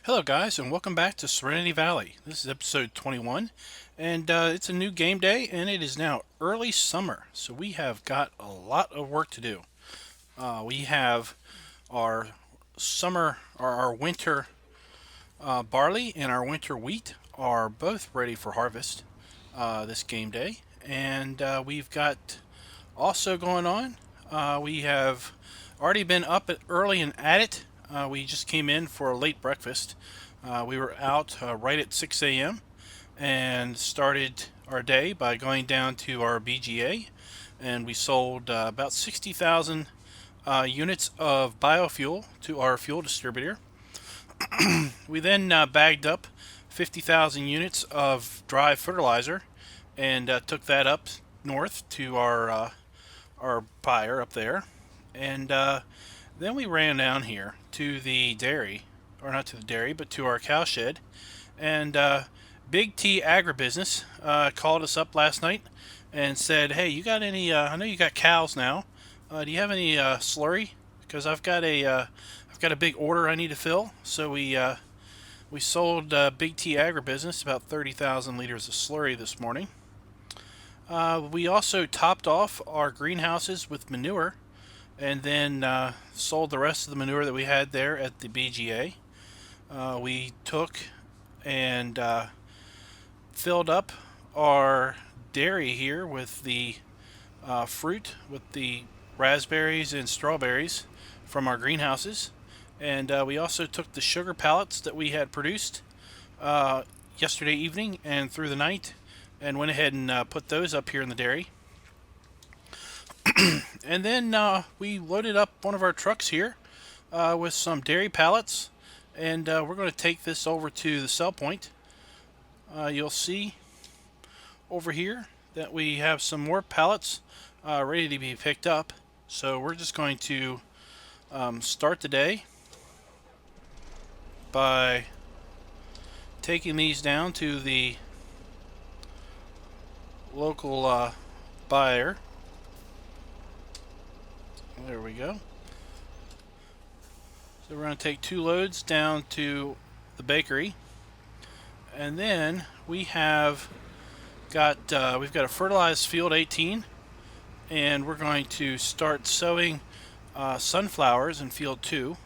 Hello guys, and welcome back to Serenity Valley. This is episode 21, and it's a new game day, and it is now early summer, so we have got a lot of work to do. We have our summer, or our winter barley and our winter wheat are both ready for harvest this game day, and we've got also going on, we have already been up early and at it. We just came in for a late breakfast. We were out right at 6 a.m. and started our day by going down to our BGA, and we sold about 60,000 units of biofuel to our fuel distributor. We then bagged up 50,000 units of dry fertilizer and took that up north to our buyer up there, and then we ran down here to the dairy, or not to the dairy, but to our cow shed, and Big T Agribusiness called us up last night and said, "Hey, you got any? I know you got cows now. Do you have any slurry? Because I've got a big order I need to fill." So we sold Big T Agribusiness about 30,000 liters of slurry this morning. We also topped off our greenhouses with manure, and then sold the rest of the manure that we had there at the BGA. We took and filled up our dairy here with the fruit, with the raspberries and strawberries from our greenhouses. And we also took the sugar pallets that we had produced yesterday evening and through the night, and went ahead and put those up here in the dairy. And then we loaded up one of our trucks here with some dairy pallets, and we're going to take this over to the sell point. You'll see over here that we have some more pallets ready to be picked up. So we're just going to start the day by taking these down to the local buyer. There we go. So we're going to take 2 loads down to the bakery, and then we have got we've got a fertilized field 18, and we're going to start sowing sunflowers in field 2.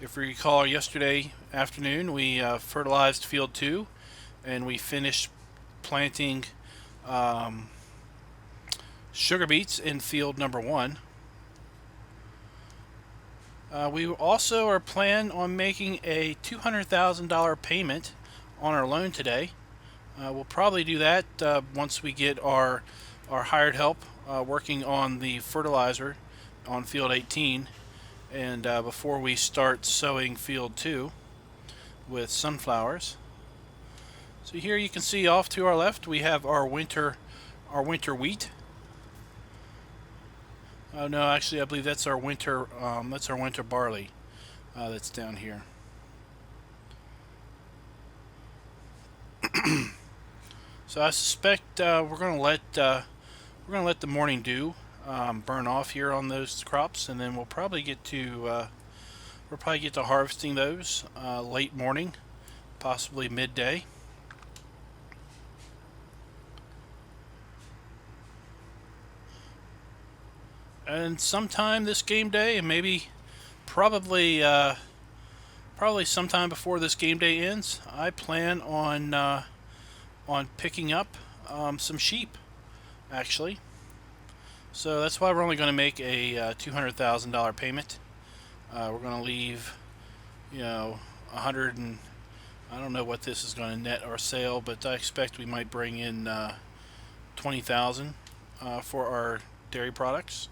If you recall, yesterday afternoon we fertilized field 2, and we finished planting sugar beets in field number 1. We also are planning on making a $200,000 payment on our loan today. We'll probably do that once we get our hired help working on the fertilizer on field 18, and before we start sowing field 2 with sunflowers. So here you can see off to our left we have our winter wheat. Oh no, actually I believe that's our winter barley that's down here. So I suspect we're going to let the morning dew burn off here on those crops, and then we'll probably get to harvesting those late morning, possibly midday. And sometime this game day, and maybe probably sometime before this game day ends, I plan on picking up some sheep, actually. So that's why we're only going to make a $200,000 payment. We're going to leave, 100 and I don't know what this is going to net our sale, but I expect we might bring in 20,000 for our dairy products.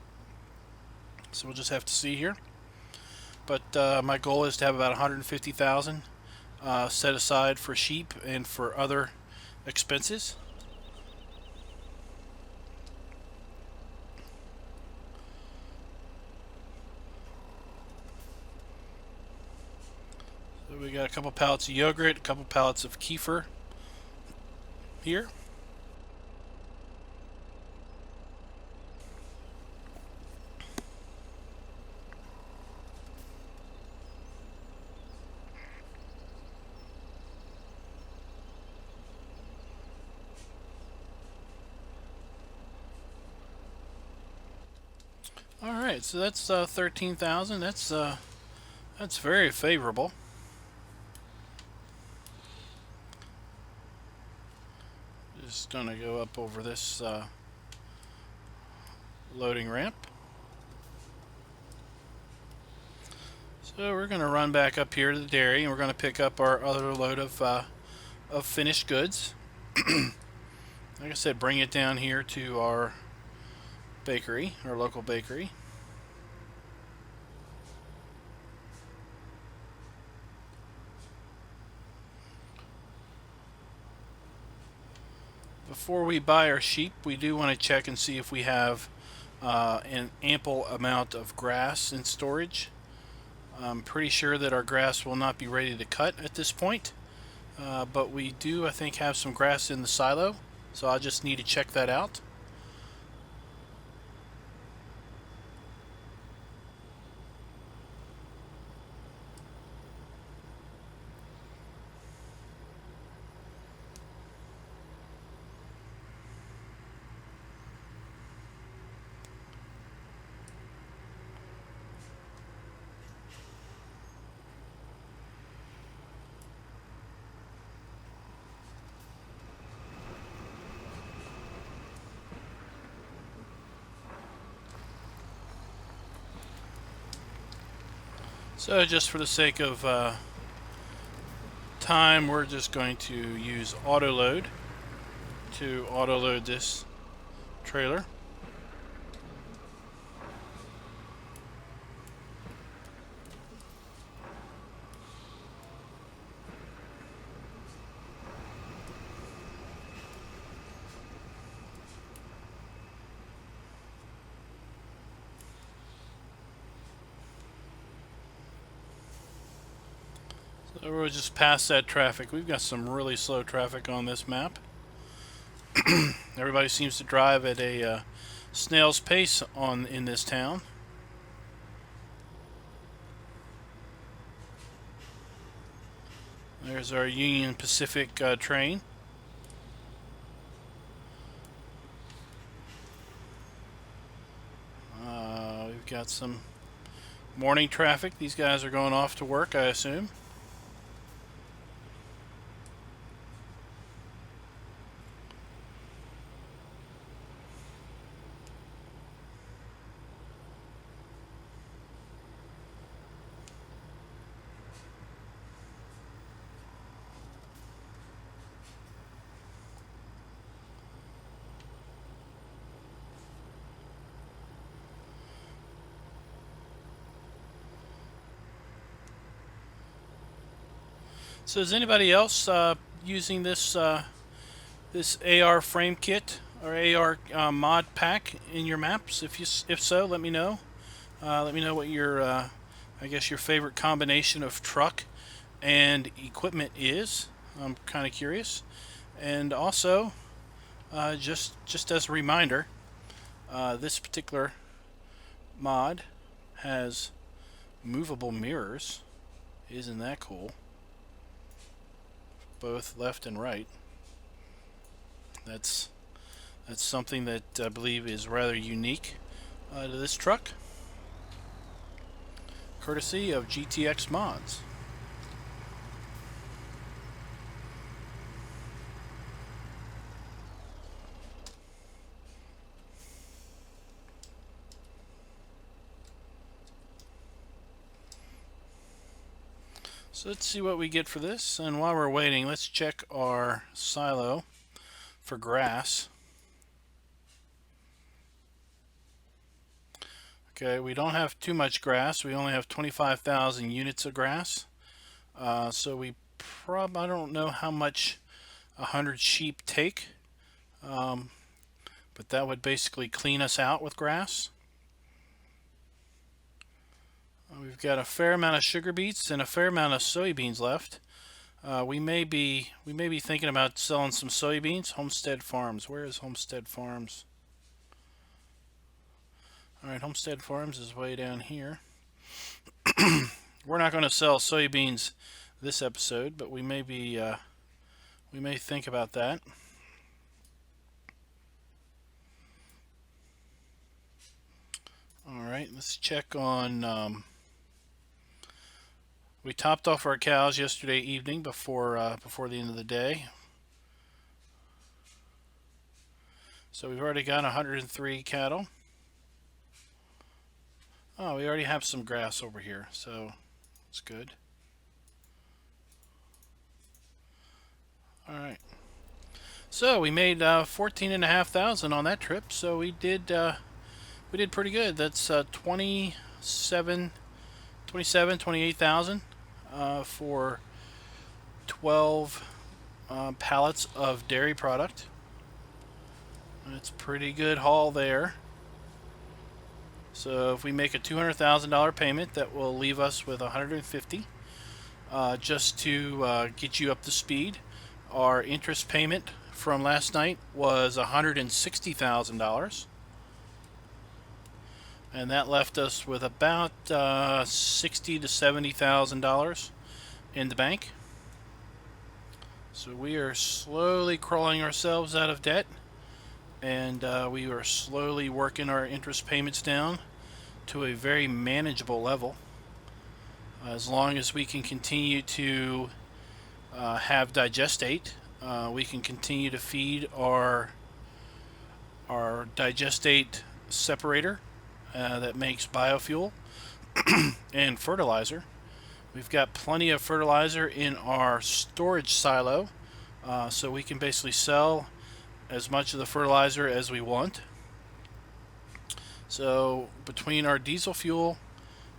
So we'll just have to see here. But my goal is to have about 150,000 set aside for sheep and for other expenses. So we got a couple pallets of yogurt, a couple pallets of kefir here. right, so that's 13,000. That's very favorable. Just gonna go up over this loading ramp. So we're gonna run back up here to the dairy, and we're gonna pick up our other load of finished goods. Like I said, bring it down here to our bakery, our local bakery. Before we buy our sheep, we do want to check and see if we have an ample amount of grass in storage. I'm pretty sure that our grass will not be ready to cut at this point, but we do, I think, have some grass in the silo, so I'll just need to check that out. So just for the sake of time, we're just going to use auto load to auto load this trailer. So we'll just pass that traffic. We've got some really slow traffic on this map. Everybody seems to drive at a snail's pace in this town. There's our Union Pacific train. We've got some morning traffic. These guys are going off to work, I assume. So is anybody else using this this AR frame kit or AR mod pack in your maps? If so, let me know. Let me know what your I guess your favorite combination of truck and equipment is. I'm kind of curious. And also, just as a reminder, this particular mod has movable mirrors. Isn't that cool? Both left and right. That's something that I believe is rather unique to this truck, courtesy of GTX Mods. So let's see what we get for this, and while we're waiting, let's check our silo for grass. Okay, we don't have too much grass. We only have 25,000 units of grass. So I don't know how much 100 sheep take, but that would basically clean us out with grass. We've got a fair amount of sugar beets and a fair amount of soybeans left. We may be thinking about selling some soybeans. Homestead Farms. Where is Homestead Farms? All right, Homestead Farms is way down here. We're not going to sell soybeans this episode, but we may think about that. Alright, let's check on... we topped off our cows yesterday evening before the end of the day. So we've already got 103 cattle. Oh, we already have some grass over here, so it's good. Alright. So we made 14,500 on that trip, so we did pretty good. That's 28,000 for 12 pallets of dairy product. That's a pretty good haul there. So if we make a $200,000 payment, that will leave us with 150. Just to get you up to speed, our interest payment from last night was $160,000. And that left us with about $60,000 to $70,000 in the bank. So we are slowly crawling ourselves out of debt, and we are slowly working our interest payments down to a very manageable level. As long as we can continue to have digestate, we can continue to feed our digestate separator that makes biofuel and fertilizer. We've got plenty of fertilizer in our storage silo, so we can basically sell as much of the fertilizer as we want. So between our diesel fuel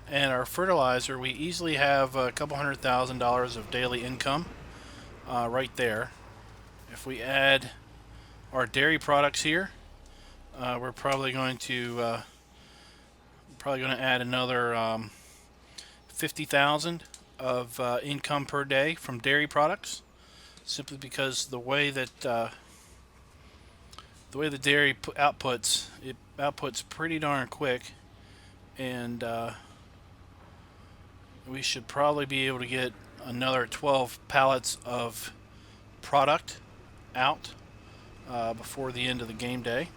and our fertilizer, we easily have a couple $100,000 of daily income right there. If we add our dairy products here, we're probably going to add another 50,000 of income per day from dairy products, simply because the way the dairy outputs pretty darn quick, and we should probably be able to get another 12 pallets of product out before the end of the game day.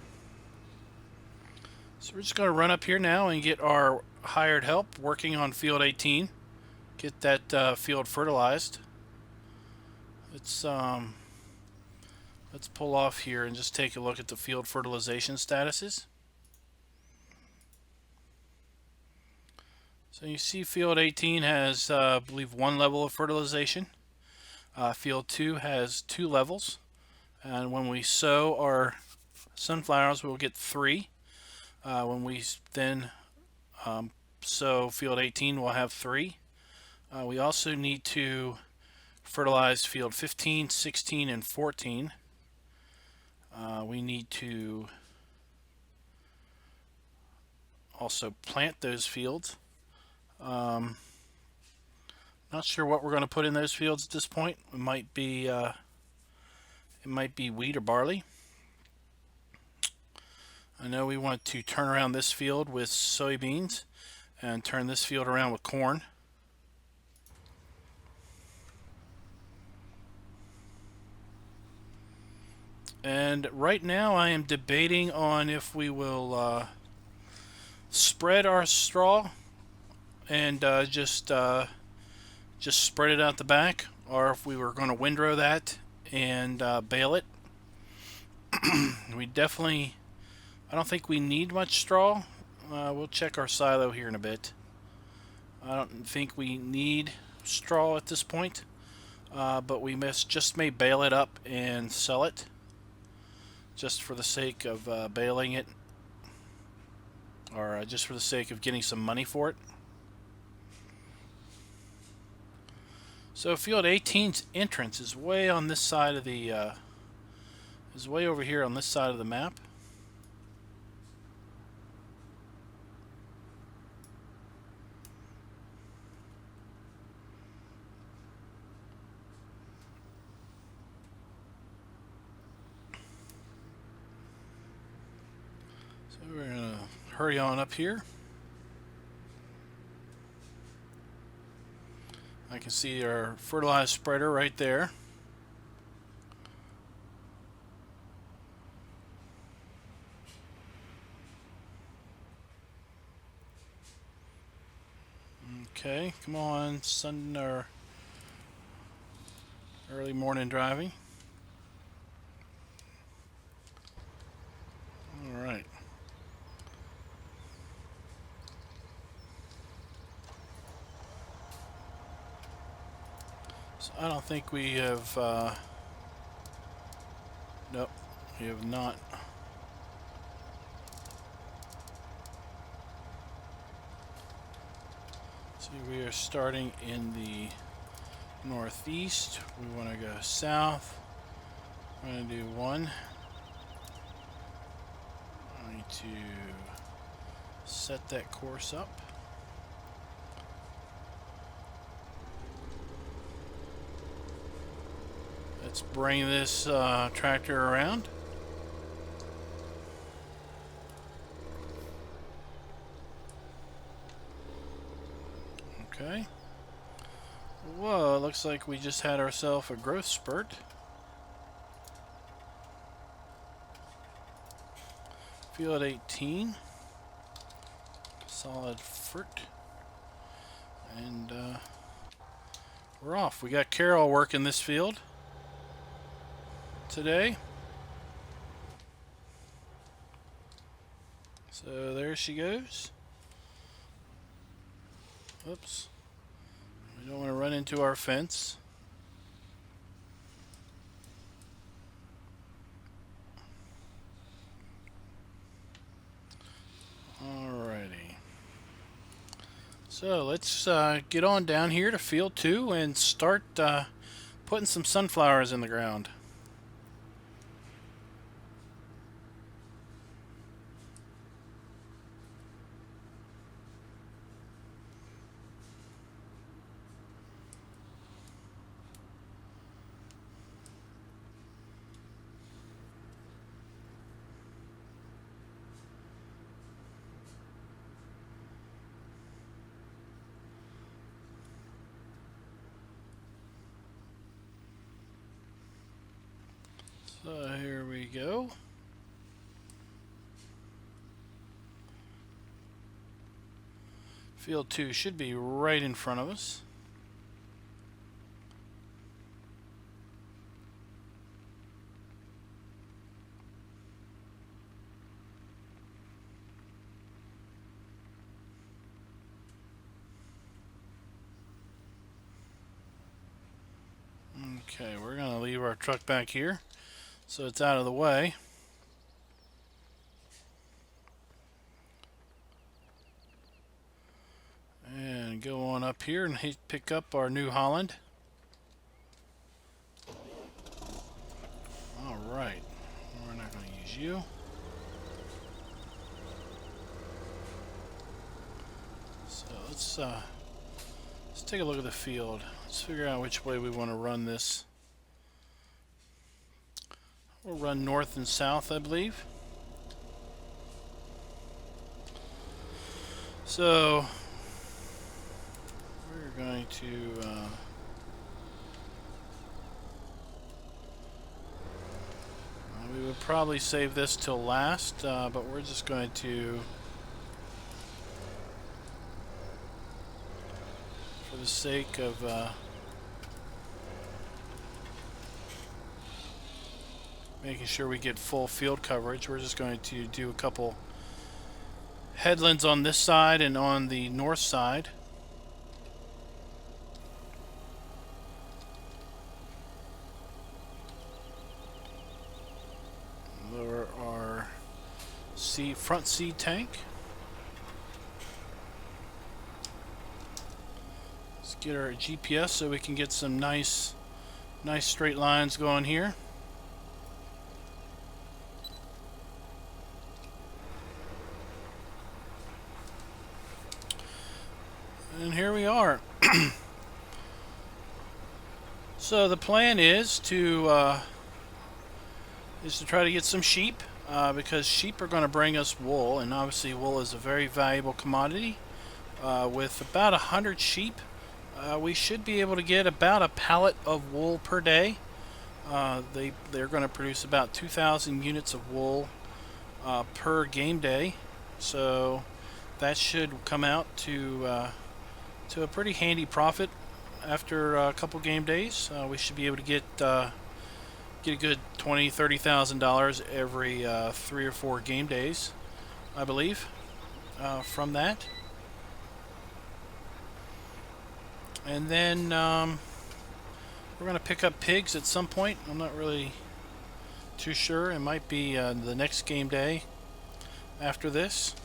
So we're just going to run up here now and get our hired help working on field 18. Get that field fertilized. Let's pull off here and just take a look at the field fertilization statuses. So you see field 18 has, I believe, 1 level of fertilization. Field 2 has 2 levels. And when we sow our sunflowers, we'll get 3. When we then sow field 18, we'll have 3. We also need to fertilize field 15, 16, and 14. We need to also plant those fields. Not sure what we're going to put in those fields at this point. It might be wheat or barley. I know we want to turn around this field with soybeans and turn this field around with corn. And right now I am debating on if we will spread our straw and just spread it out the back, or if we were going to windrow that and bale it. I don't think we need much straw. We'll check our silo here in a bit. I don't think we need straw at this point, but we just may bale it up and sell it, just for the sake of baling it, or just for the sake of getting some money for it. So field 18's entrance is way on this side of the is way over here on this side of the map. So we're gonna hurry on up here. I can see our fertilized spreader right there. Okay, come on, Sunday or early morning driving. All right. So I don't think we have. Nope, we have not. See, we are starting in the northeast. We want to go south. We're going to do one. I need to set that course up. Let's bring this tractor around. Okay. Whoa, looks like we just had ourselves a growth spurt. Field 18. Solid fert. And we're off. We got Carol working this field today. So there she goes. Oops. We don't want to run into our fence. Alrighty. So let's get on down here to field 2 and start putting some sunflowers in the ground. So here we go. Field 2 should be right in front of us. Okay, we're going to leave our truck back here so it's out of the way. And go on up here and pick up our New Holland. Alright, we're not going to use you. So let's take a look at the field. Let's figure out which way we want to run this. We'll run north and south, I believe. So we're going to we would probably save this till last, but we're just going to, for the sake of making sure we get full field coverage, we're just going to do a couple headlands on this side and on the north side. Lower our front seed tank. Let's get our GPS so we can get some nice straight lines going here. And here we are. So the plan is to try to get some sheep, because sheep are going to bring us wool, and obviously wool is a very valuable commodity. With about 100 sheep, we should be able to get about a pallet of wool per day. They're going to produce about 2,000 units of wool per game day, so that should come out to to a pretty handy profit after a couple game days. We should be able to get a good $20,000-$30,000 every 3 or 4 game days, I believe, from that. And then we're going to pick up pigs at some point. I'm not really too sure. It might be the next game day after this.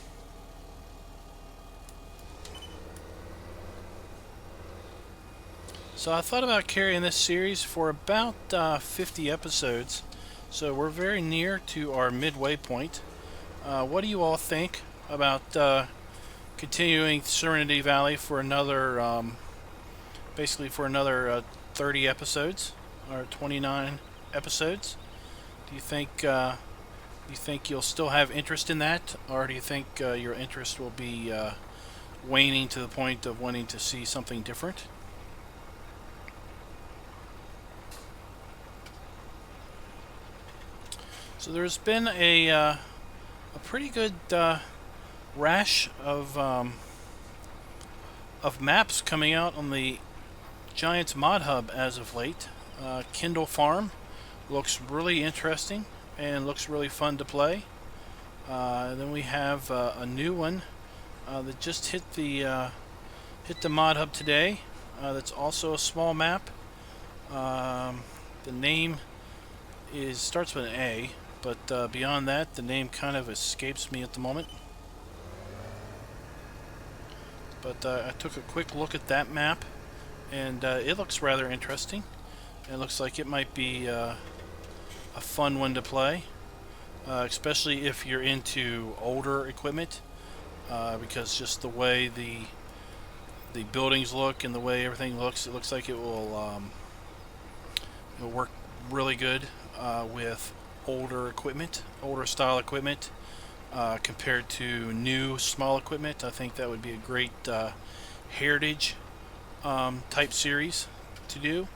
So I thought about carrying this series for about 50 episodes. So we're very near to our midway point. What do you all think about continuing Serenity Valley for another, basically for another 30 episodes or 29 episodes? Do you think you'll still have interest in that, or do you think your interest will be waning to the point of wanting to see something different? So there's been a pretty good rash of maps coming out on the Giants Mod Hub as of late. Kindle Farm looks really interesting and looks really fun to play. Then we have a new one that just hit the Mod Hub today. That's also a small map. The name starts with an A. But beyond that, the name kind of escapes me at the moment. But I took a quick look at that map, and it looks rather interesting. It looks like it might be a fun one to play, especially if you're into older equipment, because just the way the buildings look and the way everything looks, it looks like it will work really good with older equipment, older style equipment, compared to new small equipment. I think that would be a great heritage type series to do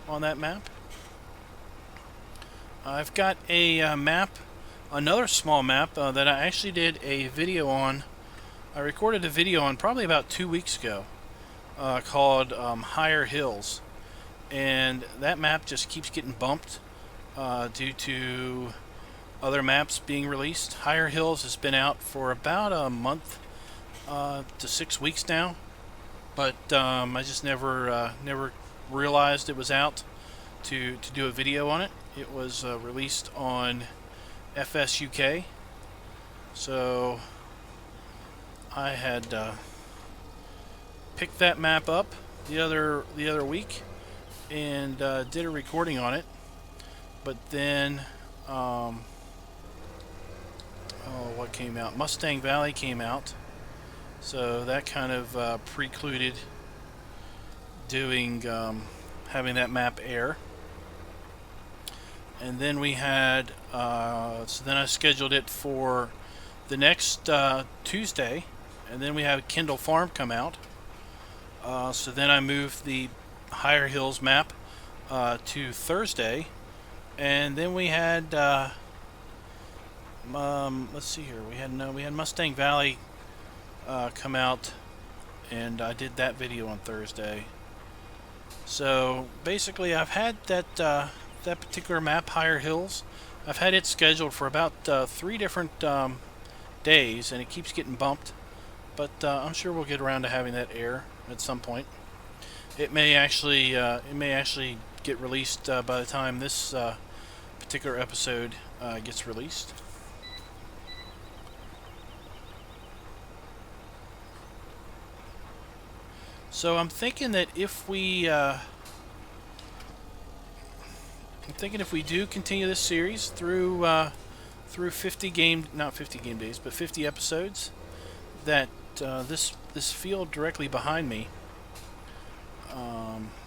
on that map. I've got a map, another small map that I actually did a video on. I recorded a video on probably about 2 weeks ago called Higher Hills, and that map just keeps getting bumped due to other maps being released. Higher Hills has been out for about a month to 6 weeks now, but I just never realized it was out to do a video on it. It was released on FS UK, so I had picked that map up the other week and did a recording on it. But then, what came out? Mustang Valley came out, so that kind of precluded doing having that map air. And then we had, so then I scheduled it for the next Tuesday, and then we had Kindle Farm come out. So then I moved the Higher Hills map to Thursday. And then we had, let's see here. We had Mustang Valley come out, and I did that video on Thursday. So basically, I've had that particular map, Higher Hills. I've had it scheduled for about 3 different days, and it keeps getting bumped. But I'm sure we'll get around to having that air at some point. It may actually get released by the time this particular episode gets released. So I'm thinking that if we do continue this series through 50 episodes, that this field directly behind me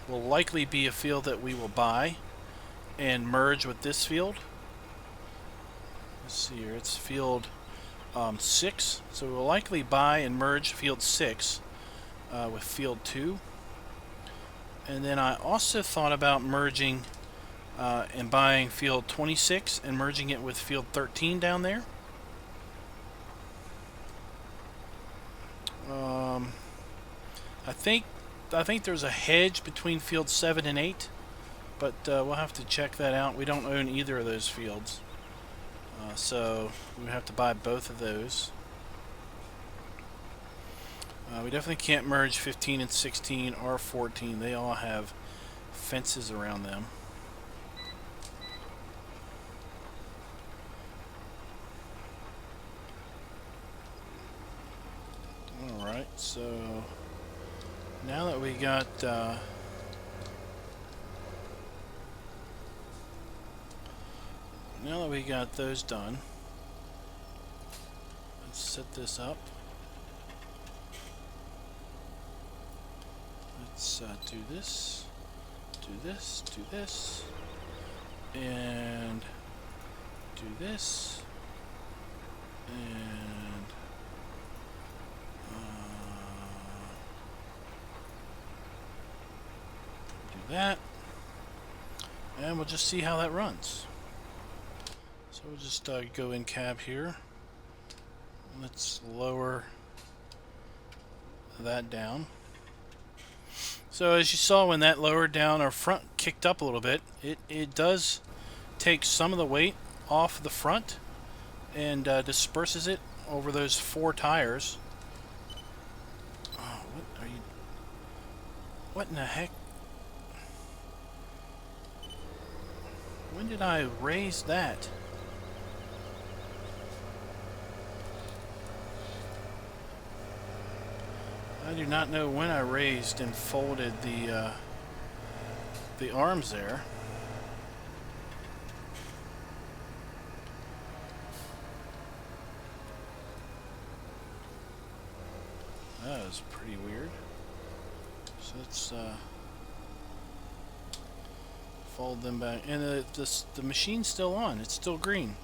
will likely be a field that we will buy and merge with this field. Let's see here, it's field 6, so we'll likely buy and merge field 6 with field 2. And then I also thought about merging and buying field 26 and merging it with field 13 down there. I think there's a hedge between fields 7 and 8, but we'll have to check that out. We don't own either of those fields, so we have to buy both of those. We definitely can't merge 15 and 16 or 14. They all have fences around them. Alright, so now that we got those done, let's set this up. Let's do this, and do this, and do that, and we'll just see how that runs. So we'll just go in cab here. Let's lower that down. So as you saw, when that lowered down, our front kicked up a little bit. It does take some of the weight off the front and disperses it over those 4 tires. Oh, what in the heck? When did I raise that? I do not know when I raised and folded the arms there. That was pretty weird. So let's fold them back, and the machine's still on. It's still green.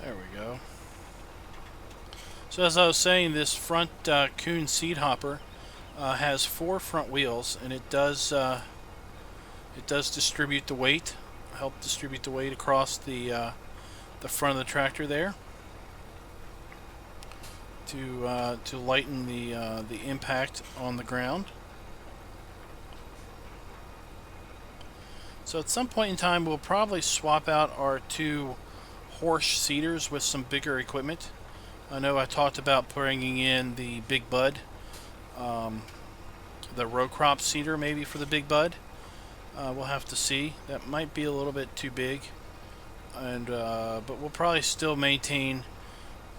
There we go. So as I was saying, this front Kuhn seed hopper has 4 front wheels, and it does distribute the weight, help distribute the weight across the front of the tractor there to lighten the impact on the ground. So at some point in time, we'll probably swap out our 2 horse seeders with some bigger equipment. I know I talked about bringing in the Big Bud, the row crop seeder maybe for the Big Bud. We'll have to see. That might be a little bit too big, and but we'll probably still maintain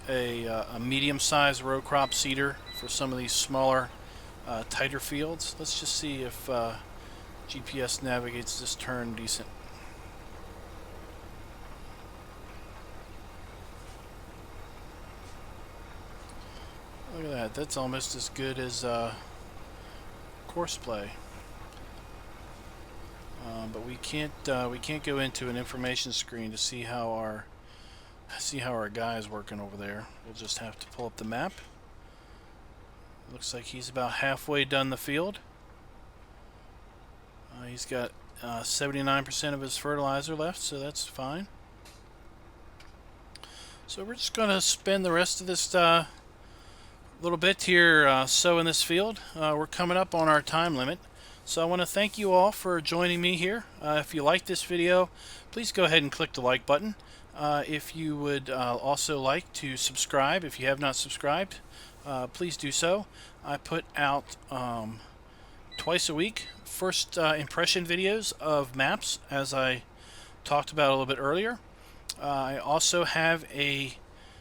a medium-sized row crop seeder for some of these smaller, tighter fields. Let's just see if GPS navigates this turn decent. Look at that. That's almost as good as course play. But we can't go into an information screen to see how our guy is working over there. We'll just have to pull up the map. Looks like he's about halfway done the field. He's got 79% of his fertilizer left, so that's fine. So we're just going to spend the rest of this little bit here sowing this field. We're coming up on our time limit. So I want to thank you all for joining me here. If you like this video, please go ahead and click the like button. If you would also like to subscribe, if you have not subscribed, please do so. I put out twice a week first impression videos of maps, as I talked about a little bit earlier. I also have a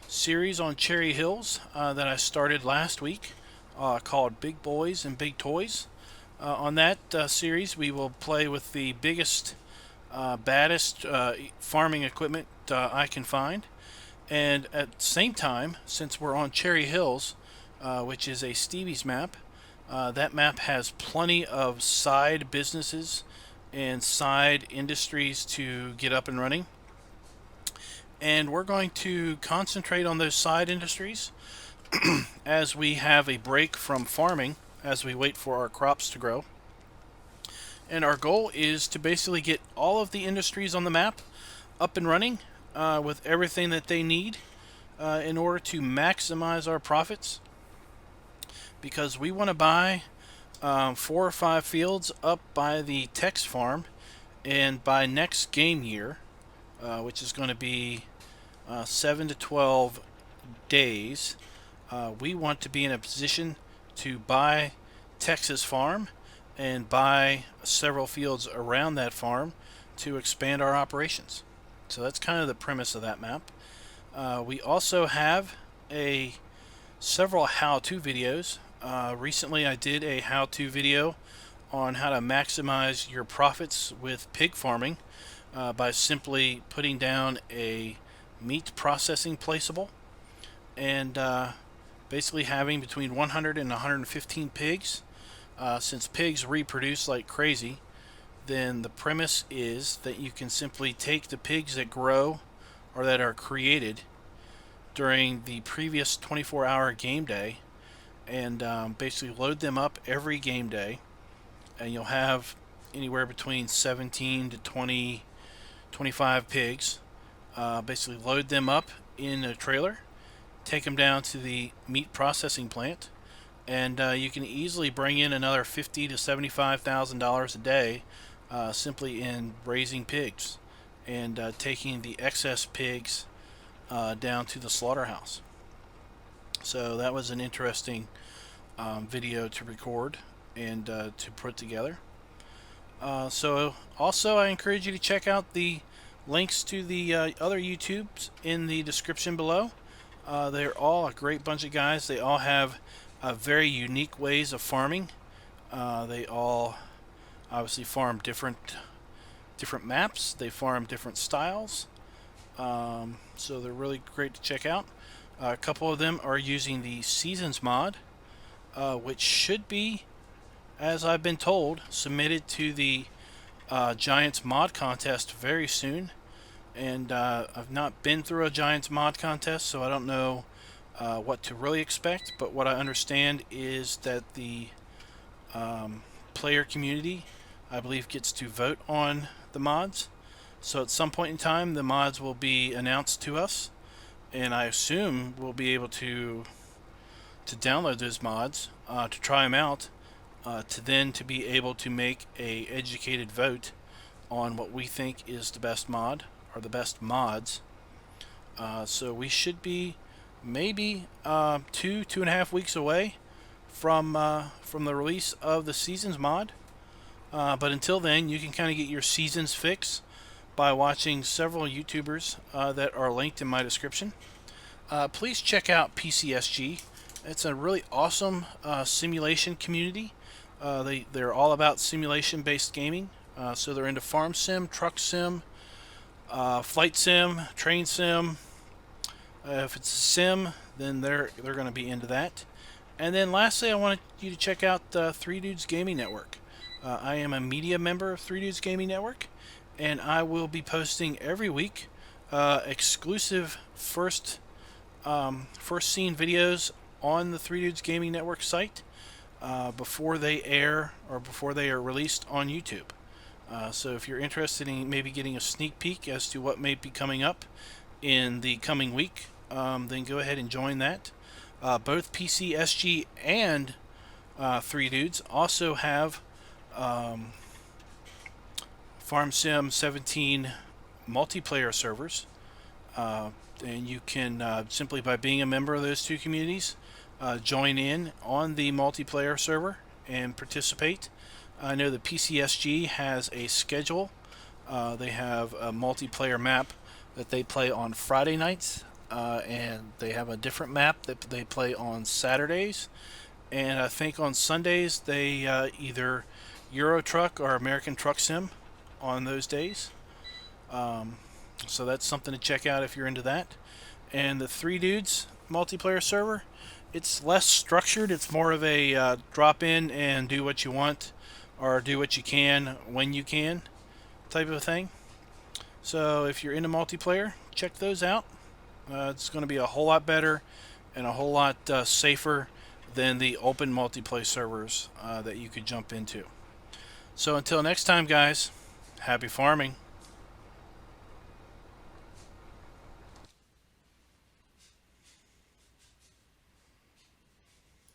series on Cherry Hills that I started last week called Big Boys and Big Toys. On that series, we will play with the biggest, baddest farming equipment I can find. And at the same time, since we're on Cherry Hills, which is a Stevie's map, that map has plenty of side businesses and side industries to get up and running. And we're going to concentrate on those side industries as we have a break from farming, as we wait for our crops to grow. And our goal is to basically get all of the industries on the map up and running with everything that they need in order to maximize our profits, because we want to buy 4 or 5 fields up by the Tex farm, and by next game year, which is going to be 7 to 12 days, we want to be in a position to buy Texas farm and buy several fields around that farm to expand our operations. So that's kind of the premise of that map. We also have several how-to videos. Recently I did a how-to video on how to maximize your profits with pig farming by simply putting down a meat processing placeable and basically having between 100 and 115 pigs. Since pigs reproduce like crazy, then the premise is that you can simply take the pigs that grow or that are created during the previous 24-hour game day and basically load them up every game day, and you'll have anywhere between 17 to 20, 25 pigs. Basically load them up in a trailer, take them down to the meat processing plant, and you can easily bring in another $50,000 to $75,000 a day simply in raising pigs and taking the excess pigs down to the slaughterhouse. So that was an interesting video to record and to put together. So also I encourage you to check out the links to the other YouTubes in the description below. They're all a great bunch of guys. They all have very unique ways of farming. They all obviously farm different maps. They farm different styles. So they're really great to check out. A couple of them are using the Seasons mod, which should be, as I've been told, submitted to the Giants mod contest very soon. And I've not been through a Giants mod contest, so I don't know what to really expect. But what I understand is that the player community, I believe, gets to vote on the mods. So at some point in time, the mods will be announced to us, and I assume we'll be able to download those mods to try them out, to be able to make a educated vote on what we think is the best mod or the best mods. So we should be maybe 2.5 weeks away from the release of the Seasons mod. But until then, you can kind of get your Seasons fix by watching several YouTubers that are linked in my description. Please check out PCSG. It's a really awesome simulation community. They're all about simulation-based gaming. So they're into farm sim, truck sim, flight sim, train sim. If it's a sim, then they're going to be into that. And then lastly, I wanted you to check out 3 Dudes Gaming Network. I am a media member of 3 Dudes Gaming Network, and I will be posting every week exclusive first scene videos on the 3 Dudes Gaming Network site before they air or before they are released on YouTube. So if you're interested in maybe getting a sneak peek as to what may be coming up in the coming week, then go ahead and join that. Both PCSG and 3 Dudes also have FS17 multiplayer servers, and you can simply by being a member of those two communities join in on the multiplayer server and participate. I know the PCSG has a schedule. They have a multiplayer map that they play on Friday nights, and they have a different map that they play on Saturdays, and I think on Sundays they either Euro Truck or American Truck Sim on those days. So that's something to check out if you're into that. And the 3 Dudes multiplayer server, it's less structured. It's more of a drop in and do what you want or do what you can when you can type of thing. So if you're into multiplayer, check those out. It's going to be a whole lot better and a whole lot safer than the open multiplayer servers that you could jump into. So until next time, guys, happy farming.